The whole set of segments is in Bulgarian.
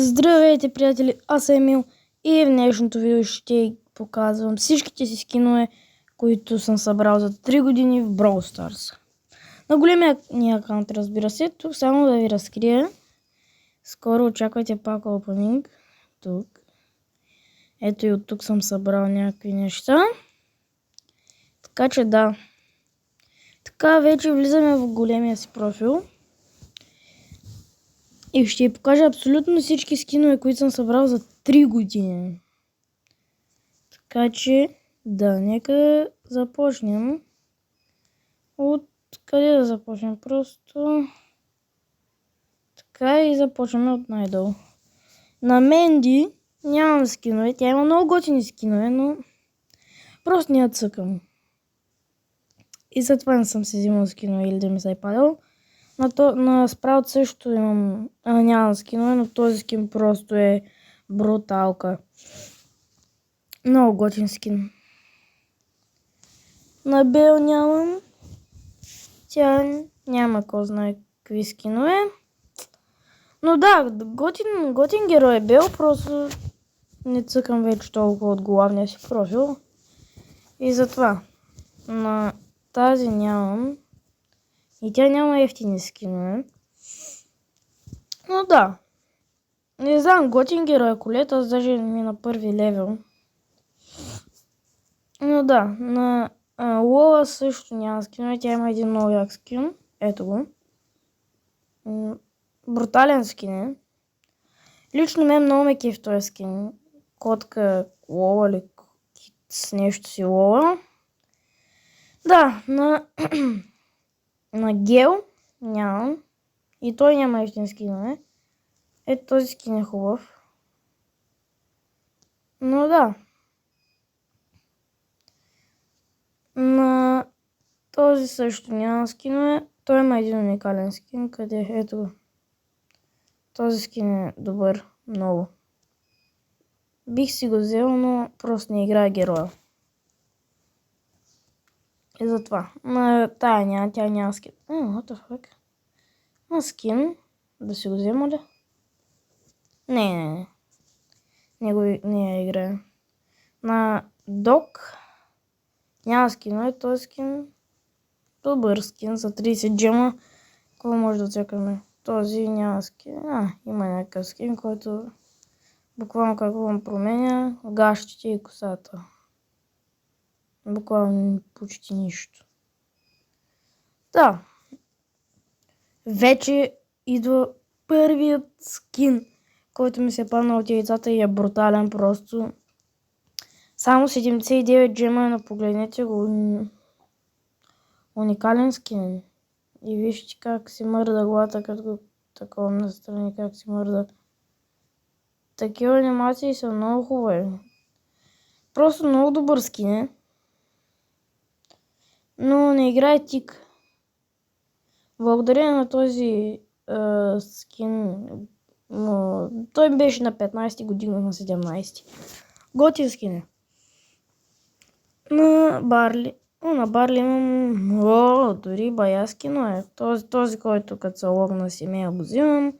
Здравейте, приятели! Аз съм Емил и в днешното видео ще показвам всичките си скинове, които съм събрал за 3 години в Brawl Stars. На големия ни акаунт, разбира се. Тук само да ви разкрия. Скоро очаквайте пак опенинг. Тук. Ето и от тук съм събрал някакви неща. Така че да. Така вече влизаме в големия си профил. И ще ви покажа абсолютно всички скинове, които съм събрал за 3 години. Така че, да, нека започнем. От къде да започнем? Просто така и започваме от най-долу. На Менди нямам скинове. Тя има много готини скинове, но просто не я цъкам. И затова не съм си взимал скинове или да ми се е падал. На Спраут също нямам скинове, но този скин просто е бруталка. Много готин скин. На Бел нямам. Тя няма кой знае какви скинове. Но да, готин герой е Бел, просто не цъкам вече толкова от главния си профил. И затова на тази нямам. И тя няма ефтини скинове. Но да. Не знам, готин герой Колет, аз даже ми на първи левел. Но да, на Лола също няма скинове, тя има един много як скин. Ето го. Брутален скин е. Лично мен много ме кеф този скин. Котка Лола или с нещо си Лола. Да, на Гел нямам. И той няма ефтин скинове. Ето този скин е хубав. Но да. На този също няма скинове. Той има един уникален скин. Къде? Ето го. Този скин е добър. Много. Бих си го взел, но просто не играе героя. И затова. На тая няма. Тя няма скин. What the fuck? На скин. Да си го взема ли? Не. Не я играе. На Док няма скинове. Този скин добър скин за 30 джема. Какво може да чакаме? Този няма скин. Има някакъв скин, който буквално какво му променя гащите и косата. Буквално почти нищо. Да. Вече идва първият скин, който ми се падна от яйцата и е брутален просто. Само 79 джема, но погледнете го. Уникален скин. И вижте как си мърда главата, като го такова настрани, как си мърда. Такива анимации са много хубави. Просто много добър скин е. Но не играе тик. Благодарение на този скин, той беше на 15 година, на 17. Готин скин е. На Барли имам дори бая скино е. Този, който като се логна си ме го взимам.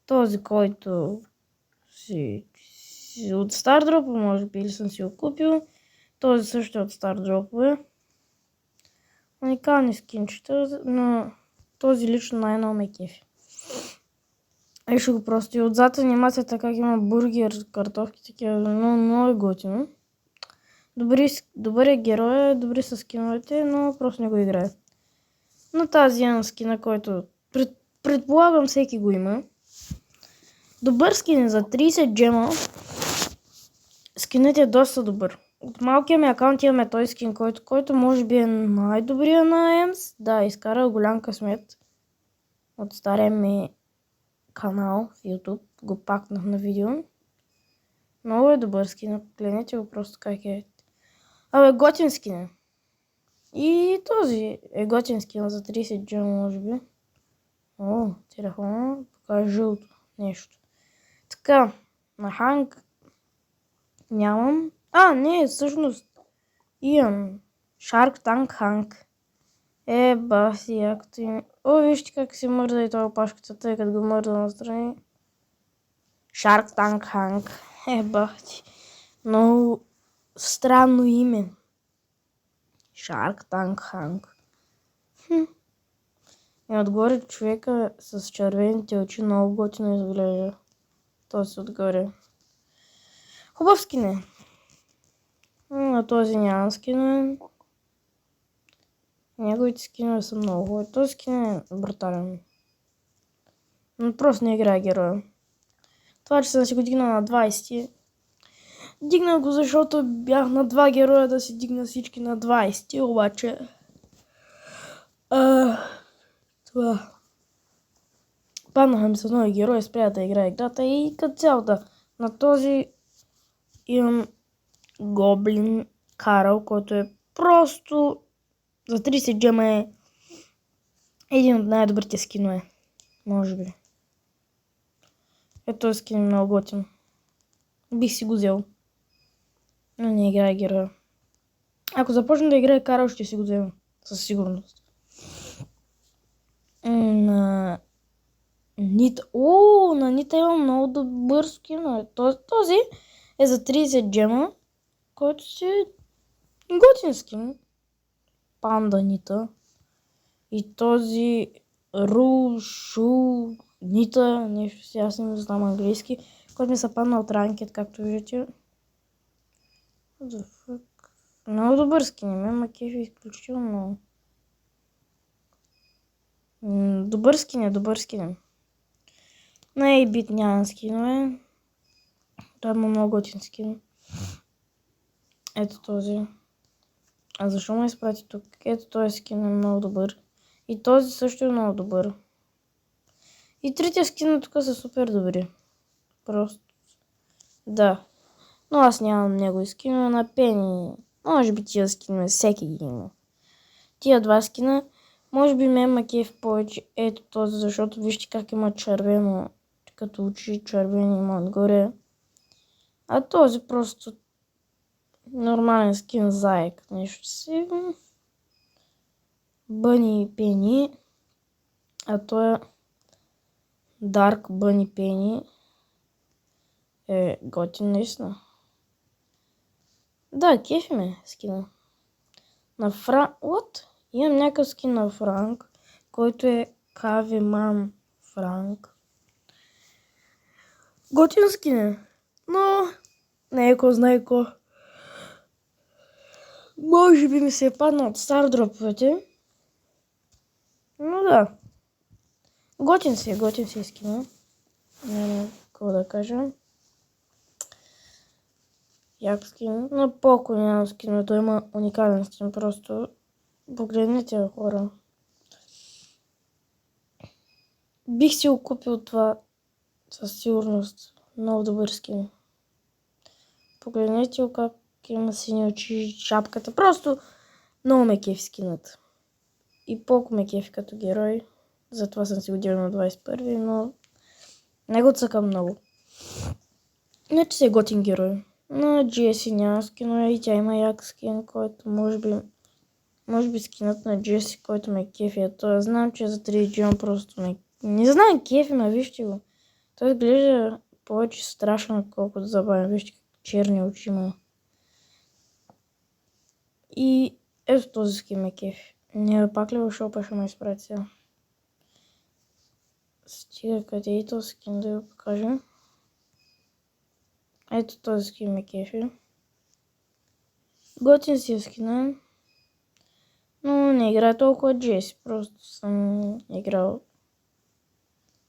Този, който си от Стардроп, може би, или съм си го купил. Този също е от Стардропове. Уникални скинчета, но този лично най-много ме кефи. Ешо го просто и отзад анимацията как има бургер, картофки, такива, много е готино. Добър е герой, добри са скиновете, но просто не го играе. На тази имам скина, който предполагам всеки го има. Добър скин е за 30 джема. Скинът е доста добър. От малкия ми акаунт имаме този скин, който може би е най-добрия на Емс. Да, изкара голям късмет. От стария ми канал в YouTube. Го пакнах на видео. Много е добър скин. Погледнете го просто как е. Готин скин е. И този е готин скин за 30 джема, може би. Телефона покажа жълто нещо. Така, на Ханк нямам. Не, всъщност имам Shark Tank Ханк. Баси, якото им. Вижте как си мърда и това опашката, тъй като го мърда настрани. Shark Tank Hank. Бахти. Много странно име. Shark Tank Hank. И отгоре човека с червените очи много готино изглежда. Този отгоре. Хубав скин е. На този нямам скинове. Неговите скинове са много хубави. Този скин е брутален. Но просто не играе героя. Това, че съм си го дигнал на 20. Дигнах го, защото бях на 2 героя да си дигна всички на 20. Обаче... това... Паднаха ми с нови герои, спря да играе играта и като цяло да. На този имам Гоблин Карл, който е просто за 30 джема е един от най-добрите скинове. Може би. Ето този скин е много готин. Бих си го взел. Но не играе героя. Ако започна да играе Карл, ще си го взема. Със сигурност. На Нита. На Нита имам много добър скин. Този е за 30 джема, който си е готин скин. Панда Нита. И този Рушу Нита, нещо си, аз не знам английски, който ми се падна от ранкет, както виждате. Много добър скин, ме кефи изключително. Добър скин. На A-Bit нямам скинове. Той има много готин скин. Ето този. А защо ме изпрати тук? Ето този скин е много добър. И този също е много добър. И трите скина тук са супер добри. Просто. Да. Но аз нямам негови скинове на Пени. Може би тия скинове всеки ги има. Тия два скина. Може би ме макев повече. Ето този, защото вижте как има червено. Като очи червени има отгоре. А този просто нормален скин заек. Нещо си. Бъни Пени. А той е Dark Bunny Penny. Е готин наистина. Да, кефи ме скина. На Франк... What? Имам някакъв скин на Франк, който е Кавиман Франк. Готин скин е. Но не е ко знае ко. Може би ми се е паднал от стардроповете. Но да. Готин си скина. Няма какво да кажа. Як скин. На Поко нямам скин, той има уникален скин. Просто погледнете, хора. Бих си го купил това със сигурност. Много добър скин. Погледнете как има сини очи, шапката. Просто много ме кефи скинът. И Поко ме кефи като герой. Затова съм си го делил на 21, но не го цъкам много. Не, че си е готин герой. На Джеси няма скинове и тя има як скин, който може би скинът на Джеси, който ме кефи. Той знам, че за 3 джима просто не знам кефи, ма вижте го. Той изглежда повече страшно, колкото забавен. Вижте как черни очи има. И ето този скин ме кефи. Не, пак ли в шопа ще ме изпрати сега. Стига, къде и този скин да ви покажа. Ето този скин ме кефи. Готин си е скина. Но не играя толкова Джеси. Просто съм играл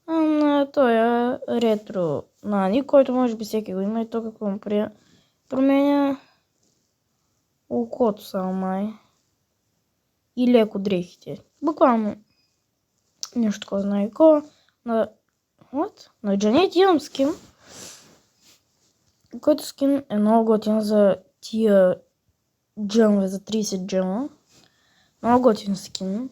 на този ретро Нани, който може би всеки го има и то какво му променя окото само май. И леко дрехите. Буквално нещо такова знае. На Джанет имам скин, който скин е много готин за тия джемове, за 30 джема. Много готин скин.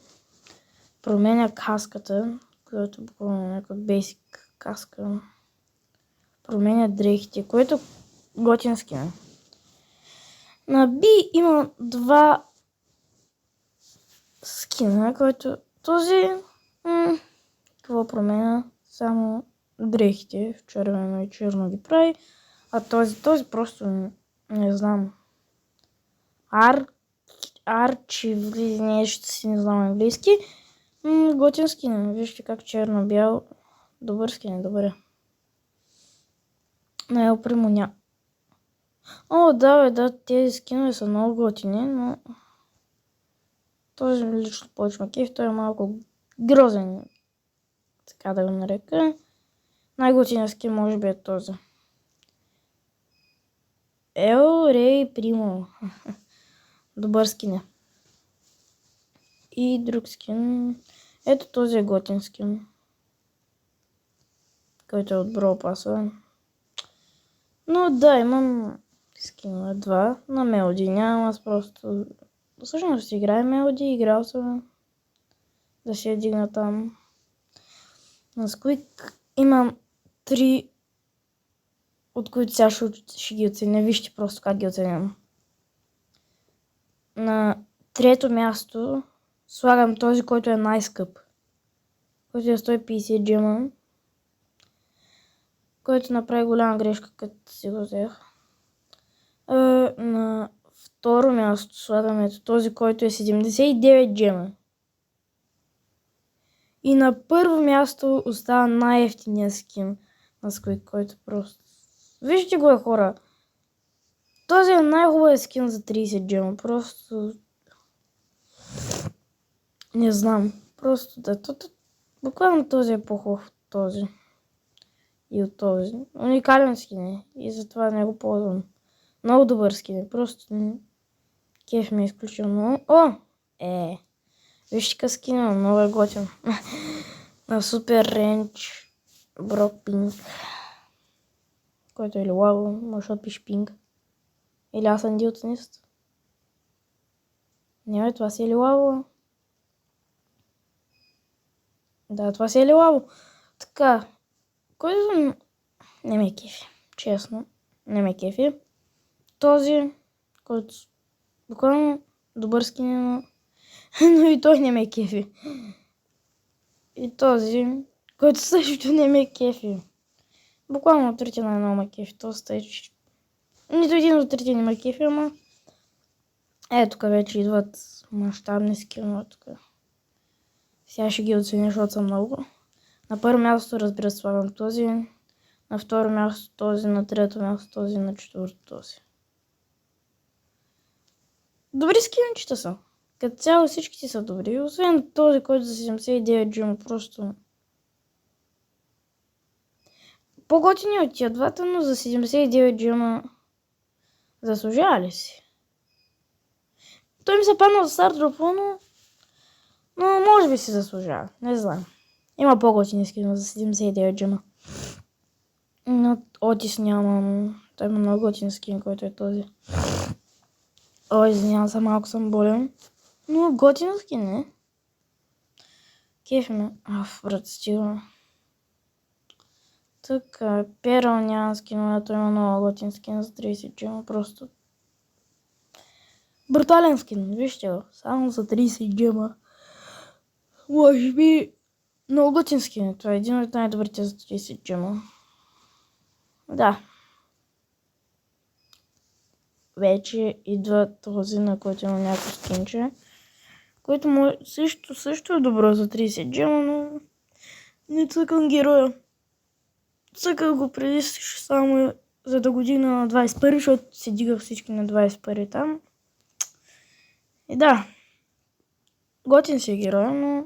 Променя каската, която буквално е някаква basic каска. Променя дрехите, което готин скин. На Би има 2 скина, който този какво променя? Само дрехите в червено и черно ги прави. А този просто не знам. Арчи, нещо си не знам английски. Готин скин. Вижте как черно-бял. Добър скин, добре. На Ел Примо О, да, тези скинове са много готини, но този лично повече ме кефи, той е малко грозен, така да го нарека. Най-готиният скин може би е този. Ел Рей Примо. Добър скин е. И друг скин. Ето този е готин скин, който е от Brawl Pass. Но да, имам скинове 2. На Мелоди нямам, аз просто... Всъщност играя Мелоди, играл съм да се я дигна там. На Squeak имам 3, от които сега ще ги оценя. Вижте просто как ги оценям. На трето място слагам този, който е най-скъп. Който е 150 джема. Който направи голяма грешка, като си го взех. На второ място слагам ето този, който е 79 джема. И на първо място остава най-ефтиния скин на Squeak, който просто... Вижте го е, хора. Този е най-хубавият скин за 30 джема. Просто... Не знам. Просто да. Буквално този е по-хубав от този. И от този. Уникален скин е. И затова не го ползвам. Много добър скин е. Просто... Кеф ми е изключително. О! Вижте как скина, много е готин. На Супер Ренч Брок Пинг. Който е лилаво, може да пише пинг. Или аз съм дилтонист. Не, това си е лилаво. Да, това си е лилаво. Така, който не ме кефи. Честно, не ме кефи. Този, който буквално добър скин е, но и той не ме кефи. И този, който също не ме кефи. Буквално от трите най-много ме кефи. Нито един от трите не ме кефи, ама... Тук вече идват мащабни скинове тук. Сега ще ги оценя, защото са много. На първо място, разбира се, слагам този. На второ място този, на трето място този, на четвърто този. Добри скинчета са. Като цяло всичките са добри. Освен този, който за 79 джима просто... По-готини от тия двата, но за 79 джима заслужава ли си? Той ми се падна от старт дропа, но може би си заслужава. Не знам. Има по-готини скинове за 79 джима. Но Отис нямам. Той има много готин скин, който е този. Ой, извинявам се, малко съм болен. Но готин скин е. Кеф ме. Брат, стига. Така, Перъл няма скинове, той има много готин скин за 30 джима. Просто брутален скин, вижте го. Само за 30 джима. Може би много готин скин. Това е един от най-добрите за 30 джима. Да. Вече идва този, на който има някакво скинче. Който също е добро за 30 джема, но не цъкам героя. Цъках го преди само за да го дигна на 21, защото се дигах всички на 21 там. И да. Готин си е героя, но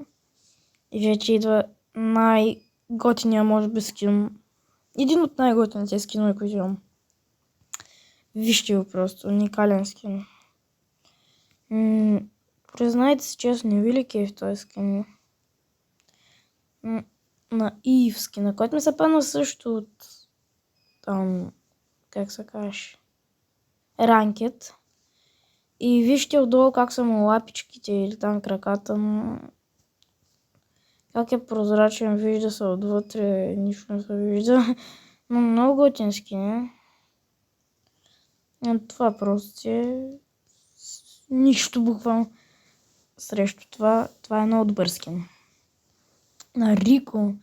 и вече идва най-готиния, може би, скин. Един от най-готините скинове, които имам. Вижте го просто, уникален скин. Признайте си честно, не ви ли кеф този скин? На Ив скина, който ми се падна също от там, как се каже, ранкет. И вижте отдолу как са му лапичките или там краката му. Как е прозрачен, вижда се отвътре, нищо не се вижда. Но много готин скин. Това просто е нищо буквално срещу това. Това е много добър скин. На Рико.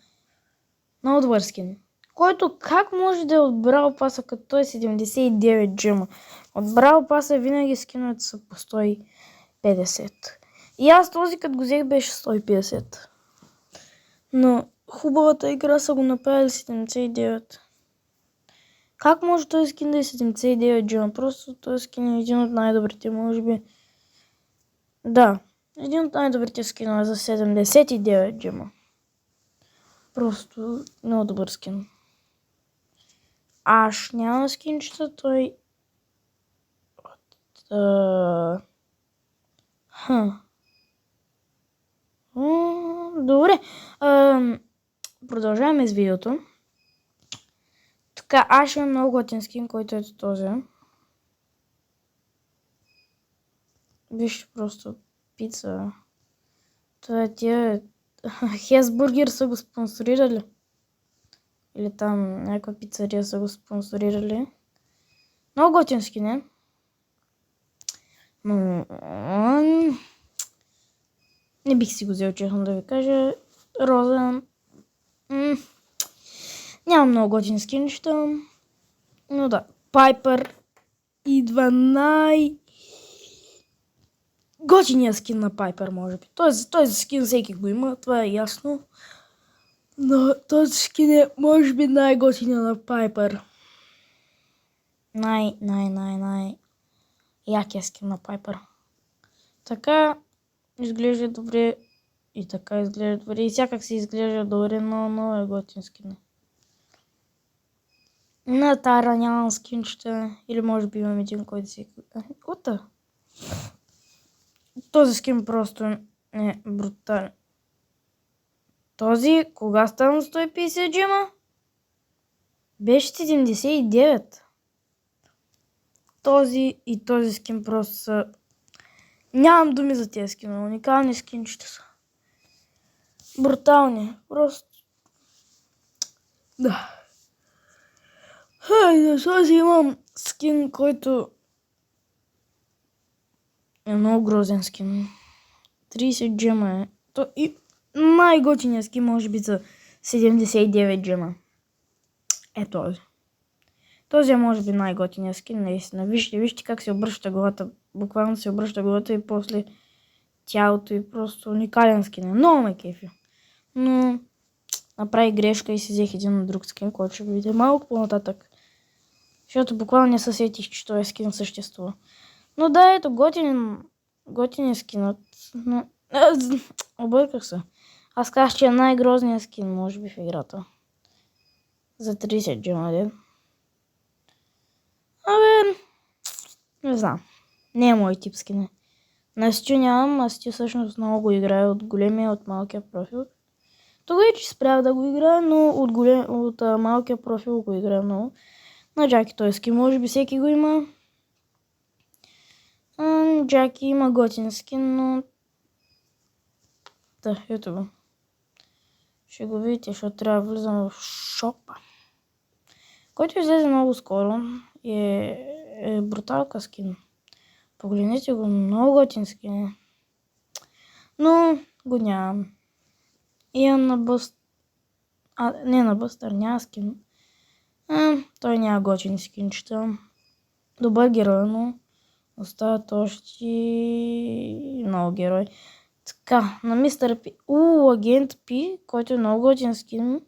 Много добър скин. Който как може да е от Бравл Паса, като той е 79 джема? От Бравл Паса винаги скиновете са по 150. И аз този като го взех беше 150. Но хубавата игра са го направили 79. Как може този скин да е 79 джема? Просто този скин е един от най-добрите, може би. Да, един от най-добрите скинове за 79 джема. Просто много добър скин. Аш няма скинчета, той... Добре. Продължаваме с видеото. Така, аз имам много готин скин, който е този. Виж просто пица. Това е тия... Хесбургер са го спонсорирали. Или там някаква пицария са го спонсорирали. Много готин скин е. Но... не бих си го взел, честно да ви кажа. Роза... Нямам много готин скинчета. Но да. Пайпер идва готиния скин на Пайпер, може би. Този скин всеки го има, това е ясно. Но този скин е, може би, най-готиния на Пайпер. Якия скин на Пайпер. Така изглежда добре. И така изглежда добре. И всякак си изглежда добре, но много е готин скин. На Тара нямам скинчета. Или може би имам един, който си... Ота! Този скин просто е брутален. Този, кога стана 150 джема? Беше 79. Този и този скин просто са... Нямам думи за тези скинове. Уникални скинчета са. Брутални. Просто... Да. Този имам скин, който е много грозен скин. 30 джема е. И най-готиният скин може би за 79 джема. Е този. Този е може би най-готиният скин, наистина. Вижте как се обръща главата. Буквално се обръща главата и после тялото и просто уникален скин. Много ме кефи. Но направи грешка и си взех един друг скин, който ще видите малко по-нататък. Защото буквално не се сетих, че този скин съществува. Но да, ето готин е скинът. Но... обърках се. Аз казах, че е най-грозният скин, може би, в играта. За 30 джема ден. Не знам. Не е мой тип скин. На Стю нямам, а Стю всъщност много го играе от големия, от малкия профил. Тогава е, че спрях да го играя, но от малкия профил го играя много. На Джаки той скин, може би всеки го има. Джаки има готин скин, но... Да, ето го. Ще го видите, защото трябва да влизам в шопа. Който излезе много скоро и е бруталка скин. Погледнете го, много готин скин е. Но го нямам. Имам на Бъстър. Не на Бъстър, няма скин. Той няма готини скинчета. Добър герой, но остават още много герои. Така, на Мистер Пи. Агент Пи, който е много готин скин.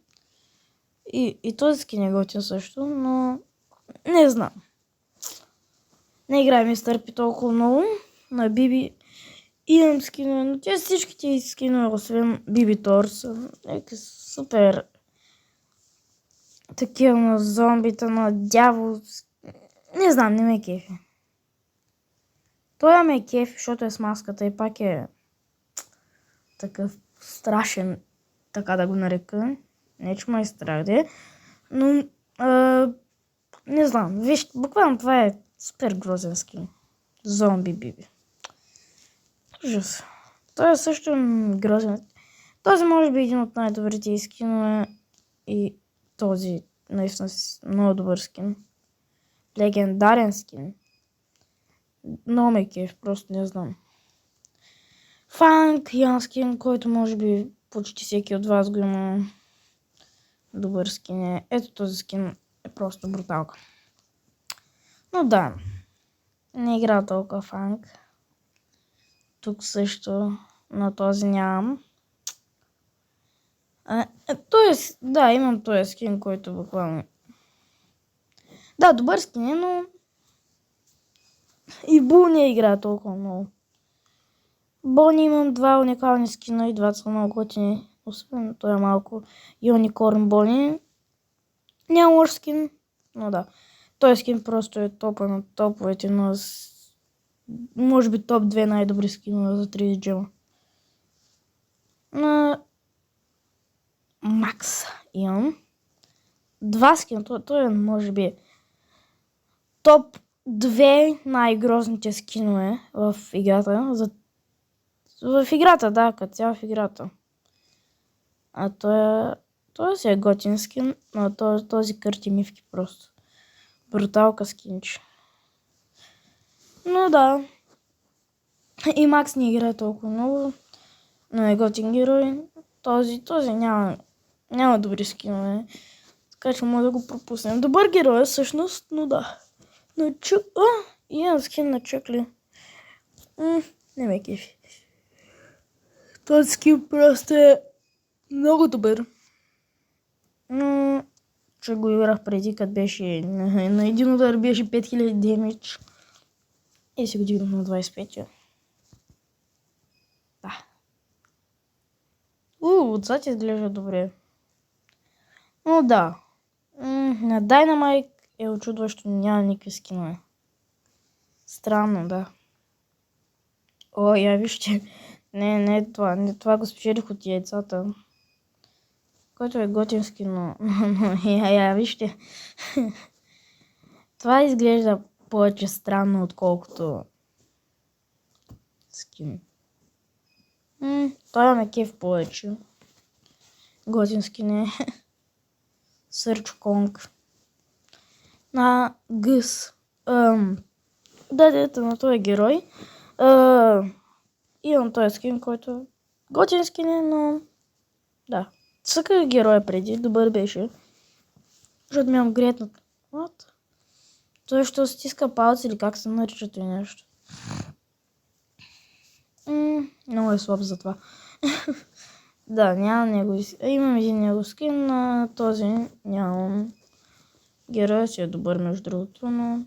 И този скин е готин също, но не знам. Не играя Мистер Пи толкова много. На Биби имам скинове, но те всичките скинове, освен Биби Тор, са супер такива на зомбита, на дявол. Не знам, не ме кефи. Той ме е кефи, защото е с маската и пак е такъв страшен, така да го нарека. Не, че ме е страх, де. Но, не знам, виж, буквално това е супер грозен скин. Зомби Биби. Ужас. Той е също грозен. Този може би е един от най-добрите скинове и този наистина много добър скин. Легендарен скин. Много ме кеф, просто не знам. Фанк Ян скин, който може би почти всеки от вас го има. добър скин е. Ето този скин е просто бруталка. Но да, не игра толкова фанк. Тук също на този нямам. Тоест, да, имам този скин, който буквално... Да, добър скин е, но... И Бул не играе толкова много. Бони имам 2 уникални скина и 2 са много готини. Освен той е малко Юникорн Бони. Няма лош скин, но да. Той скин просто е топа на топовете, но може би топ 2 най-добри скинове за 30 джема. На Макс имам 2 скина. Той е може би топ 2 най-грозните скинове в играта. В играта, да, като цяло в играта. А той си е готин скин, но този кърти мивки просто. Бруталка скинче. Но да. И Макс не играе толкова много, но е готин герой. Този няма добри скинове. Така че може да го пропуснем. Добър герой е всъщност, но да. Имам скин на Чукли. Не ме кефи. Този скин просто е много добър. Че го играх преди, като беше на един удар беше 5000 демидж. И си го дигнах на 25. Да. Отзад изглежда добре. Но да. На Dynamite е очудващо, няма никакви скинове. Странно, да. Я вижте. Не това го спечелих от яйцата. Който е готин скин, но вижте. Това изглежда повече странно, отколкото скин. Той ме кеф повече. Готин скин е. Search Kong. На Гъс. Дадете на този герой. Имам този скин, който готин скин е, но да. Съка героя преди, добър беше. Защото ми имам гретнат. What? Той ще стиска палци или как се нарича и нещо. Много е слаб за това. Да, нямам него. Имам един него скин, на този нямам. Героя си е добър между другото, но...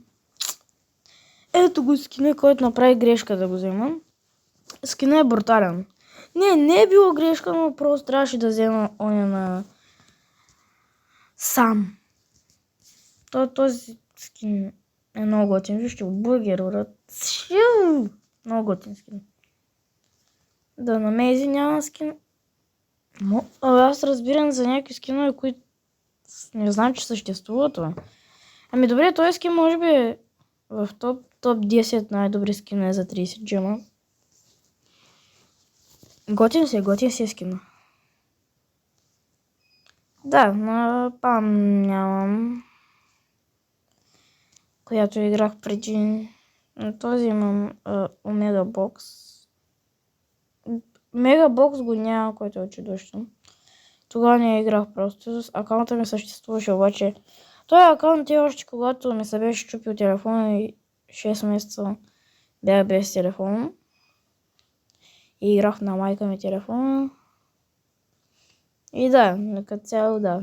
Ето го скина, който направи грешка да го взема. Скина е брутален. Не е било грешка, но просто трябваше да взема оня на... Сам. Този скин е много готин. Вижте, бургер, брат. Много готин скин. Да, на Мейзи няма скин. Аз разбирам за някакви скинове, които не знам, че съществуват. Ами добре, този скин може би е в топ 10 най-добри скинове за 30 джема. Готин си е скина. Да, на Пам нямам. Която играх преди. На този имам Омега Бокс. Мега Бокс го няма, който е чудовищен. Тогава не играх просто. Акаунта ми съществуваше, обаче този акаунт е още когато ми се беше чупил телефона и 6 месеца бях без телефон. И играх на майка ми телефона. И да, като цяло да.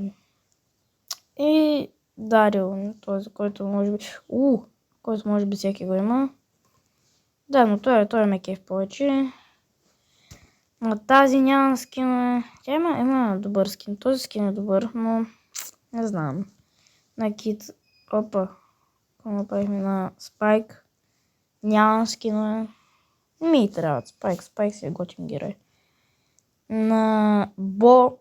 И Дарил, този, който може би всеки го има. Да, но той ме кеф повече. На тази нямам скин. Тя има добър скин. Този скин е добър, но не знам. На Кит. Какво направихме на Спайк? Нямам скинове. Ми трябват Спайк. Спайк си е готин герой. На Бо.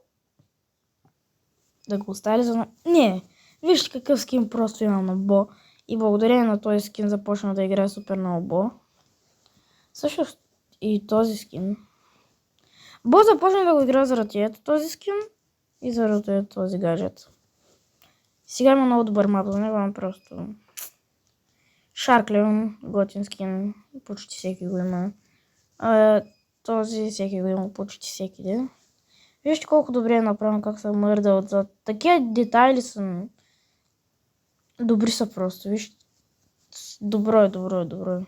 Да го оставили за... Не. Вижте какъв скин просто имам на Бо. И благодарение на този скин започна да играе супер много Бо. Също и този скин. Бо започна да го игра заради този скин и заради този гаджет. Сега има много добър мап за него, просто... Шарклеон, готин скин, почти всеки го има. Този всеки го има почти всеки ден. Вижте колко добре е направено, как се мърда отзад. Такива детайли са добри са просто, вижте. Добро е.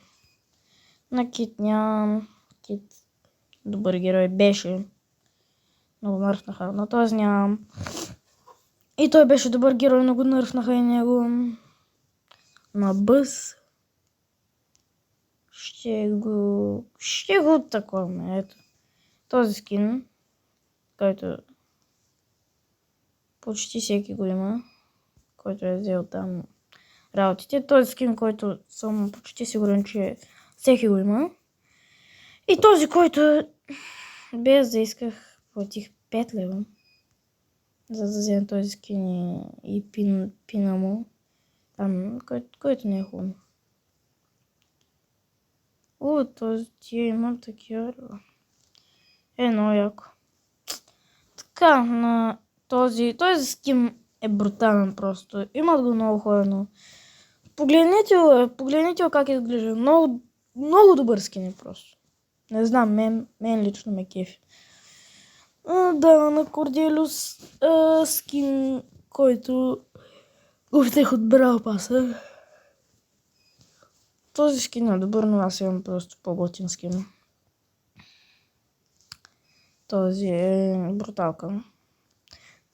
На Кит нямам. Кит добър герой беше. Много нърфнаха. На този нямам. И той беше добър герой, много нърфнаха и него. На Бъс. Ще го такова. Ето. Този скин, който почти всеки го има, който е взел там работите. Този скин, който съм почти сигурен, че всеки го има. И този, който без да исках, платих 5 лева, за да взема този скин и пина му. Там, който не е хубаво. Този тия има такива. Много яко. Така, на този скин е брутален просто. Имат го много хора, но погледнете как изглежда. Много добър скин е просто. Не знам, мен лично ме кефи. Да, на Корделиус скин, който го взех от Брал Паса. Този скин е добър, но аз имам просто по-готин скин. Този е бруталка.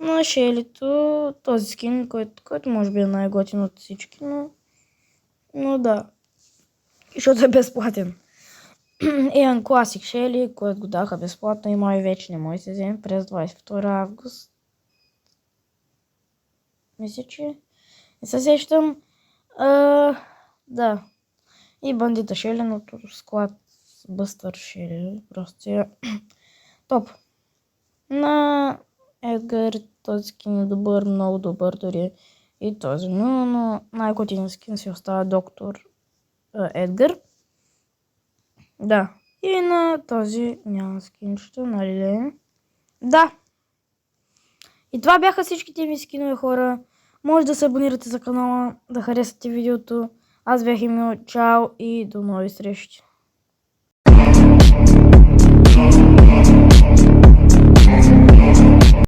На Шелито този скин, който може би е най-готин от всички, но да. Защото е безплатен. Еан Класик Шели, който го даха безплатно и май вече не може да се вземе през 22 август. Мисля, че не се сещам. Да. И бандита Шели, но склад Бъстър Шели. Просто е топ. На Едгар този скин е добър, много добър дори и този, но най-готин скин си остава доктор Едгар. Да. И на този няма скинчето, нали? Да. И това бяха всичките ми скинове, хора. Може да се абонирате за канала, да харесате видеото. Аз бях Емил, чао и до нови срещи.